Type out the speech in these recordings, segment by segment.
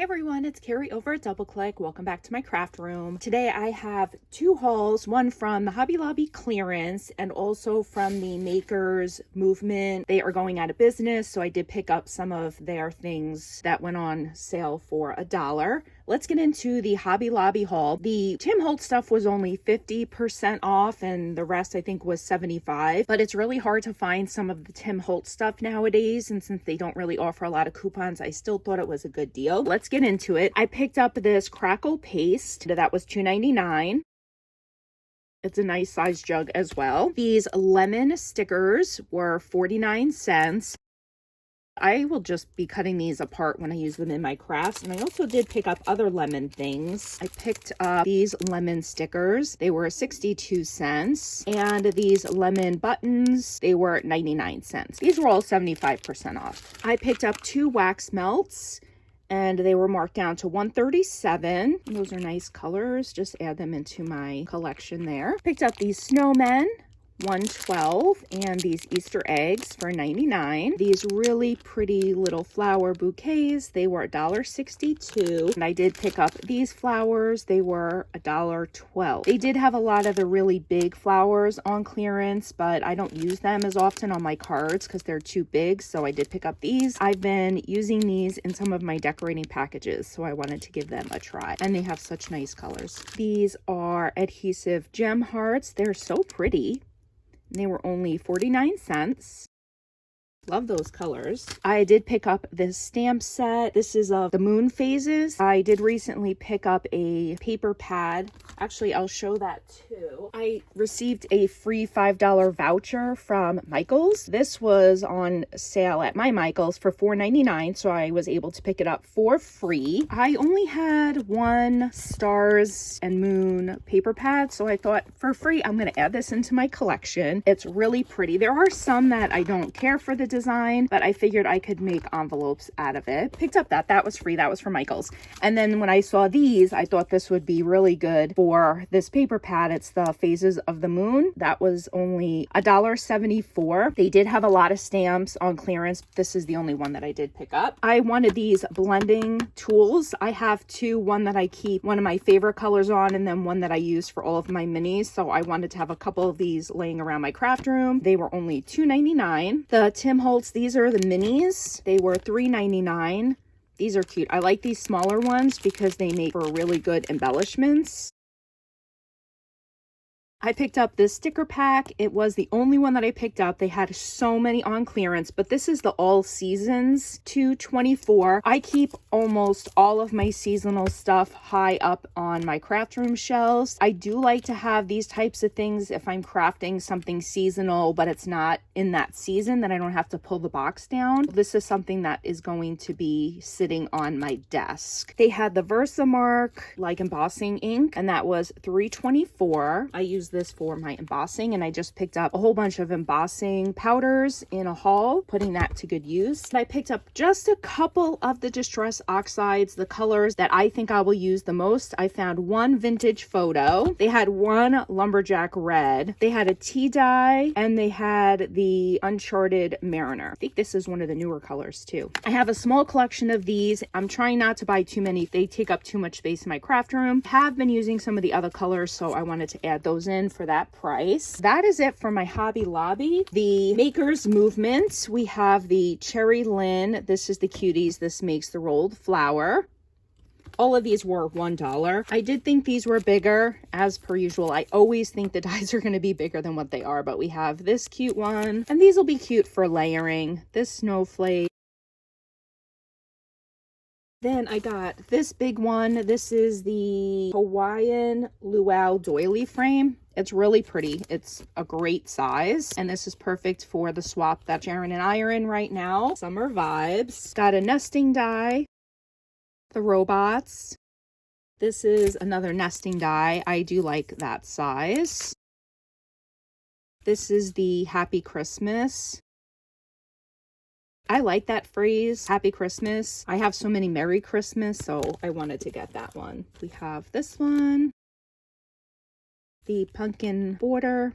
Hey everyone, it's Carrie over at Double Click. Welcome back to my craft room. Today I have two hauls, one from the Hobby Lobby clearance and also from the Makers movement. They are going out of business, so I did pick up some of their things that went on sale for $1. Let's get into the Hobby Lobby haul. The Tim Holtz stuff was only 50% off and the rest I think was 75%, but it's really hard to find some of the Tim Holtz stuff nowadays, and since they don't really offer a lot of coupons, I still thought it was a good deal. Let's get into it. I picked up this crackle paste that was $2.99. It's a nice size jug as well. These lemon stickers were 49 cents. I will just be cutting these apart when I use them in my crafts. And I also did pick up other lemon things. I picked up these lemon stickers. They were 62 cents. And these lemon buttons, they were 99 cents. These were all 75% off. I picked up two wax melts and they were marked down to $137. Those are nice colors. Just add them into my collection there. Picked up these snowmen, $112, and these Easter eggs for $99. These really pretty little flower bouquets, they were $1.62. And I did pick up these flowers. They were $1.12. They did have a lot of the really big flowers on clearance, but I don't use them as often on my cards because they're too big, so I did pick up these. I've been using these in some of my decorating packages, so I wanted to give them a try. And they have such nice colors. These are adhesive gem hearts. They're so pretty. They were only 49 cents. Love those colors. I did pick up this stamp set. This is of the moon phases. I did recently pick up a paper pad. Actually, I'll show that too. I received a free $5 voucher from Michaels. This was on sale at my Michaels for $4.99, so I was able to pick it up for free. I only had one stars and moon paper pad, so I thought for free, I'm going to add this into my collection. It's really pretty. There are some that I don't care for the design, but I figured I could make envelopes out of it. Picked up that was free. That was from Michaels. And then when I saw these, I thought this would be really good for this paper pad. It's the phases of the moon. That was only $1.74. They did have a lot of stamps on clearance. This is the only one that I did pick up. I wanted these blending tools. I have two, one that I keep one of my favorite colors on, and then one that I use for all of my minis. So I wanted to have a couple of these laying around my craft room. They were only $2.99. The Tim Holtz, these are the minis. They were $3.99. These are cute. I like these smaller ones because they make for really good embellishments. I picked up this sticker pack. It was the only one that I picked up. They had so many on clearance, but this is the all seasons $2.24. I keep almost all of my seasonal stuff high up on my craft room shelves. I do like to have these types of things if I'm crafting something seasonal, but it's not in that season, then I don't have to pull the box down. This is something that is going to be sitting on my desk. They had the Versamark like embossing ink, and that was $3.24. I use this for my embossing, and I just picked up a whole bunch of embossing powders in a haul, putting that to good use. And I picked up just a couple of the distress oxides, the colors that I think I will use the most. I found one vintage photo. They had one lumberjack red. They had a tea dye, and they had the uncharted mariner. I think this is one of the newer colors too. I have a small collection of these. I'm trying not to buy too many. They take up too much space in my craft room. Have been using some of the other colors, so I wanted to add those in for that price. That is it for my Hobby Lobby. The Makers movement, we have the Cherry Lynn. This is the cuties. This makes the rolled flower. All of these were $1. I did think these were bigger. As per usual, I always think the dies are going to be bigger than what they are, but we have this cute one, and these will be cute for layering. This snowflake. Then I got this big one. This is the Hawaiian Luau doily frame. It's really pretty. It's a great size, and this is perfect for the swap that Sharon and I are in right now. Summer vibes. Got a nesting die. The robots. This is another nesting die. I do like that size. This is the Happy Christmas. I like that phrase, Happy Christmas. I have so many Merry Christmas, so I wanted to get that one. We have this one, the pumpkin border.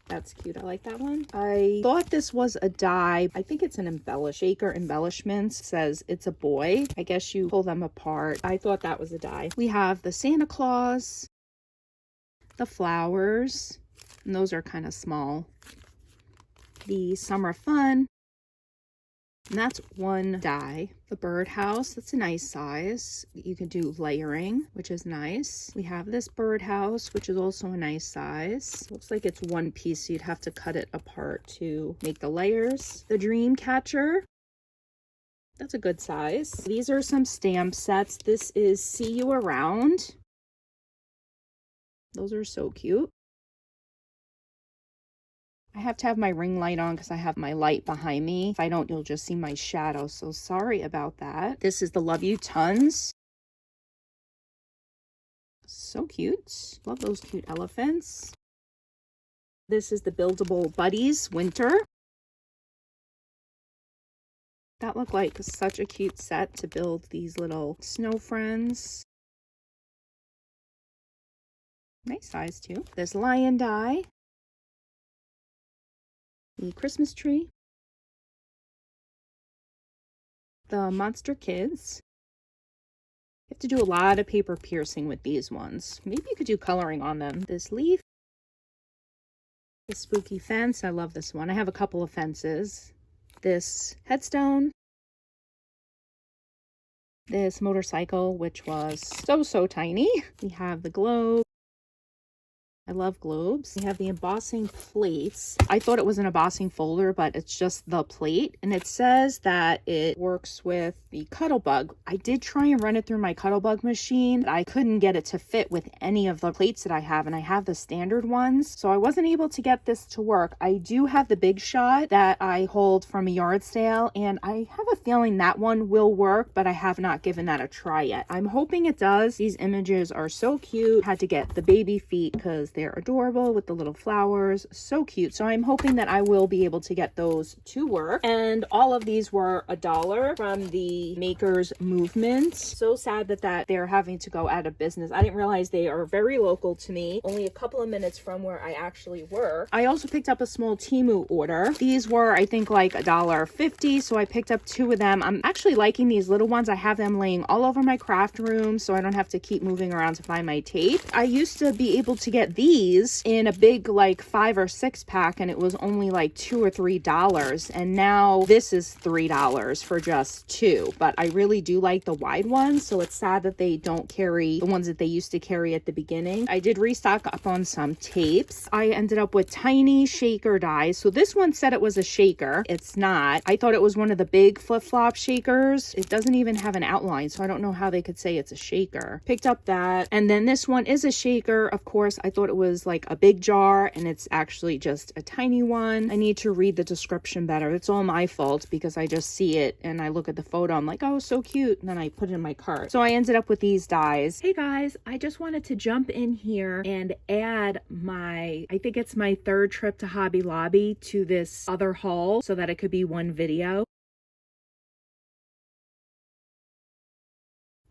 That's cute. I like that one. I thought this was a die. I think it's an embellishments. It says it's a boy. I guess you pull them apart. I thought that was a die. We have the Santa Claus, the flowers, and those are kind of small. The Summer Fun, and that's one die. The birdhouse, that's a nice size. You can do layering, which is nice. We have this birdhouse, which is also a nice size. Looks like it's one piece, so you'd have to cut it apart to make the layers. The dream catcher, that's a good size. These are some stamp sets. This is See You Around. Those are so cute. I have to have my ring light on because I have my light behind me. If I don't, you'll just see my shadow. So sorry about that. This is the Love You Tons. So cute. Love those cute elephants. This is the Buildable Buddies Winter. That looked like such a cute set to build these little snow friends. Nice size too. This lion die. The Christmas tree, the Monster Kids. You have to do a lot of paper piercing with these ones. Maybe you could do coloring on them. This leaf, the spooky fence. I love this one. I have a couple of fences. This headstone, this motorcycle, which was so tiny. We have the globe. I love globes. We have the embossing plates. I thought it was an embossing folder, but it's just the plate. And it says that it works with the Cuttlebug. I did try and run it through my Cuttlebug machine, but I couldn't get it to fit with any of the plates that I have, and I have the standard ones. So I wasn't able to get this to work. I do have the Big Shot that I hold from a yard sale, and I have a feeling that one will work, but I have not given that a try yet. I'm hoping it does. These images are so cute. Had to get the baby feet because they're adorable with the little flowers. So cute. So I'm hoping that I will be able to get those to work. And all of these were $1 from the Makers Movement. So sad that they're having to go out of business. I didn't realize they are very local to me, only a couple of minutes from where I actually work. I also picked up a small Temu order. These were, I think, like $1.50, so I picked up 2 of them. I'm actually liking these little ones. I have them laying all over my craft room, so I don't have to keep moving around to find my tape. I used to be able to get these in a big like 5 or 6 pack, and it was only like $2 or $3, and now this is $3 for just 2. But I really do like the wide ones, so it's sad that they don't carry the ones that they used to carry at the beginning. I did restock up on some tapes. I ended up with tiny shaker dies. So this one said it was a shaker. It's not. I thought it was one of the big flip-flop shakers. It doesn't even have an outline, so I don't know how they could say it's a shaker. Picked up that, and then this one is a shaker. Of course, I thought it was like a big jar, and it's actually just a tiny one. I need to read the description better. It's all my fault because I just see it and I look at the photo. I'm like, oh, so cute. And then I put it in my cart. So I ended up with these dies. Hey guys, I just wanted to jump in here and add I think it's my 3rd trip to Hobby Lobby to this other haul so that it could be one video.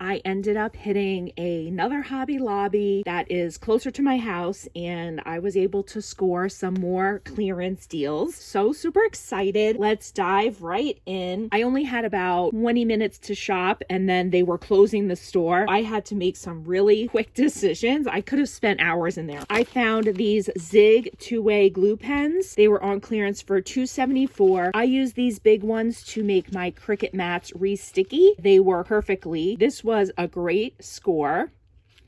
I ended up hitting another Hobby Lobby that is closer to my house, and I was able to score some more clearance deals. So super excited. Let's dive right in. I only had about 20 minutes to shop, and then they were closing the store. I had to make some really quick decisions. I could have spent hours in there. I found these Zig 2-way glue pens. They were on clearance for $2.74. I used these big ones to make my Cricut mats re-sticky. They work perfectly. This was a great score.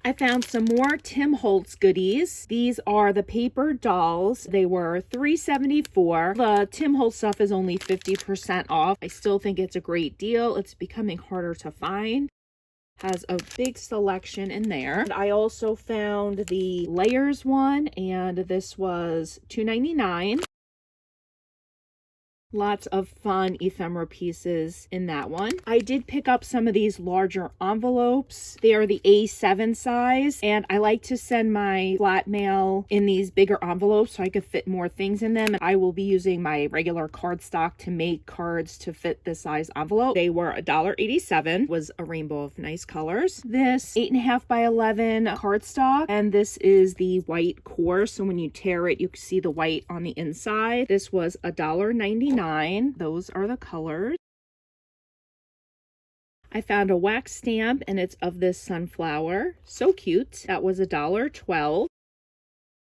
I found some more Tim Holtz goodies. These are the paper dolls. They were $3.74. The Tim Holtz stuff is only 50% off. I still think it's a great deal. It's becoming harder to find. Has a big selection in there. And I also found the layers one, and this was $2.99. Lots of fun ephemera pieces in that one. I did pick up some of these larger envelopes. They are the A7 size, and I like to send my flat mail in these bigger envelopes so I could fit more things in them. I will be using my regular cardstock to make cards to fit this size envelope. They were $1.87. Was a rainbow of nice colors. This 8.5 by 11 cardstock, and this is the white core, so when you tear it you can see the white on the inside. This was $1.99. Those are the colors. I found a wax stamp and it's of this sunflower. So cute. That was $1.12.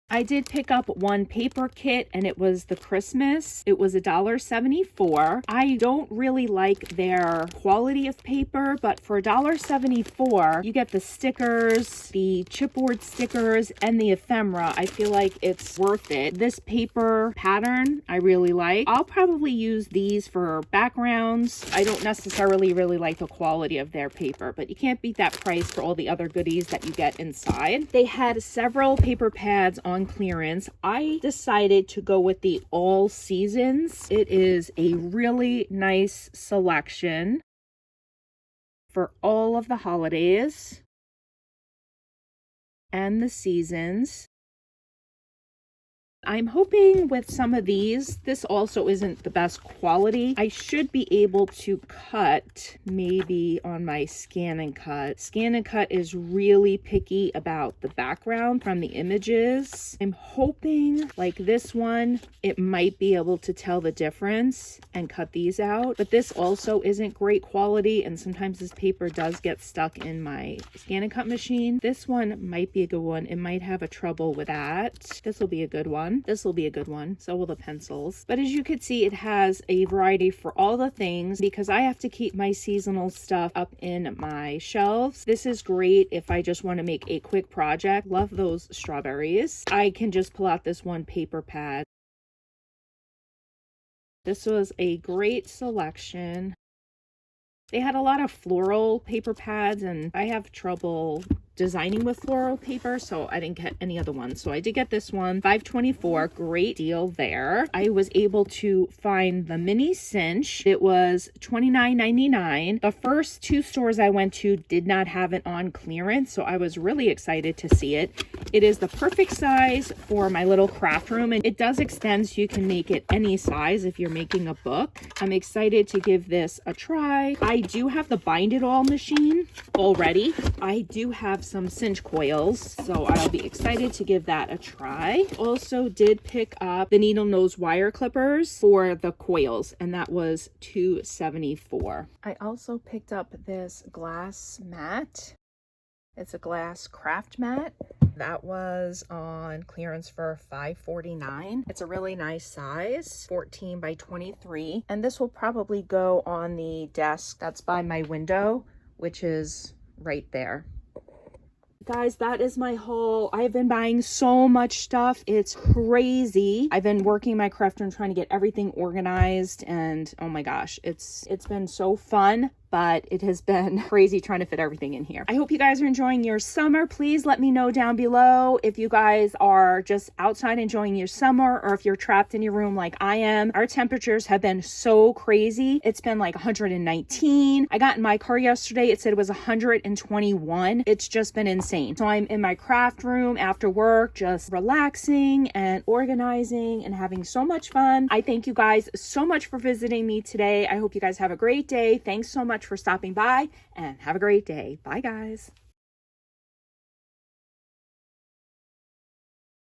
I did pick up one paper kit and it was the Christmas. It was $1.74. I don't really like their quality of paper, but for $1.74, you get the stickers, the chipboard stickers, and the ephemera. I feel like it's worth it. This paper pattern I really like. I'll probably use these for backgrounds. I don't necessarily really like the quality of their paper, but you can't beat that price for all the other goodies that you get inside. They had several paper pads on clearance. I decided to go with the All Seasons. It is a really nice selection for all of the holidays and the seasons. I'm hoping with some of these, this also isn't the best quality. I should be able to cut maybe on my Scan and Cut. Scan and Cut is really picky about the background from the images. I'm hoping like this one, it might be able to tell the difference and cut these out. But this also isn't great quality, and sometimes this paper does get stuck in my Scan and Cut machine. This one might be a good one. It might have a trouble with that. This will be a good one. This will be a good one. So will the pencils. But as you can see, it has a variety for all the things because I have to keep my seasonal stuff up in my shelves. This is great if I just want to make a quick project. Love those strawberries. I can just pull out this one paper pad. This was a great selection. They had a lot of floral paper pads, and I have trouble designing with floral paper, so I didn't get any other ones. So I did get this one, $5.24, great deal there. I was able to find the mini cinch. It was $29.99. The first two stores I went to did not have it on clearance, so I was really excited to see it. It is the perfect size for my little craft room, and it does extend so you can make it any size if you're making a book. I'm excited to give this a try. I do have the Bind It All machine already. I do have some cinch coils, so I'll be excited to give that a try. Also did pick up the needle nose wire clippers for the coils, and that was $2.74. I also picked up this glass mat. It's a glass craft mat. That was on clearance for $5.49. It's a really nice size, 14 by 23. And this will probably go on the desk that's by my window, which is right there. Guys, that is my haul. I've been buying so much stuff. It's crazy. I've been working my craft room trying to get everything organized, and oh my gosh, it's been so fun. But it has been crazy trying to fit everything in here. I hope you guys are enjoying your summer. Please let me know down below if you guys are just outside enjoying your summer or if you're trapped in your room like I am. Our temperatures have been so crazy. It's been like 119. I got in my car yesterday. It said it was 121. It's just been insane. So I'm in my craft room after work, just relaxing and organizing and having so much fun. I thank you guys so much for visiting me today. I hope you guys have a great day. Thanks so much for stopping by, and have a great day. Bye, guys.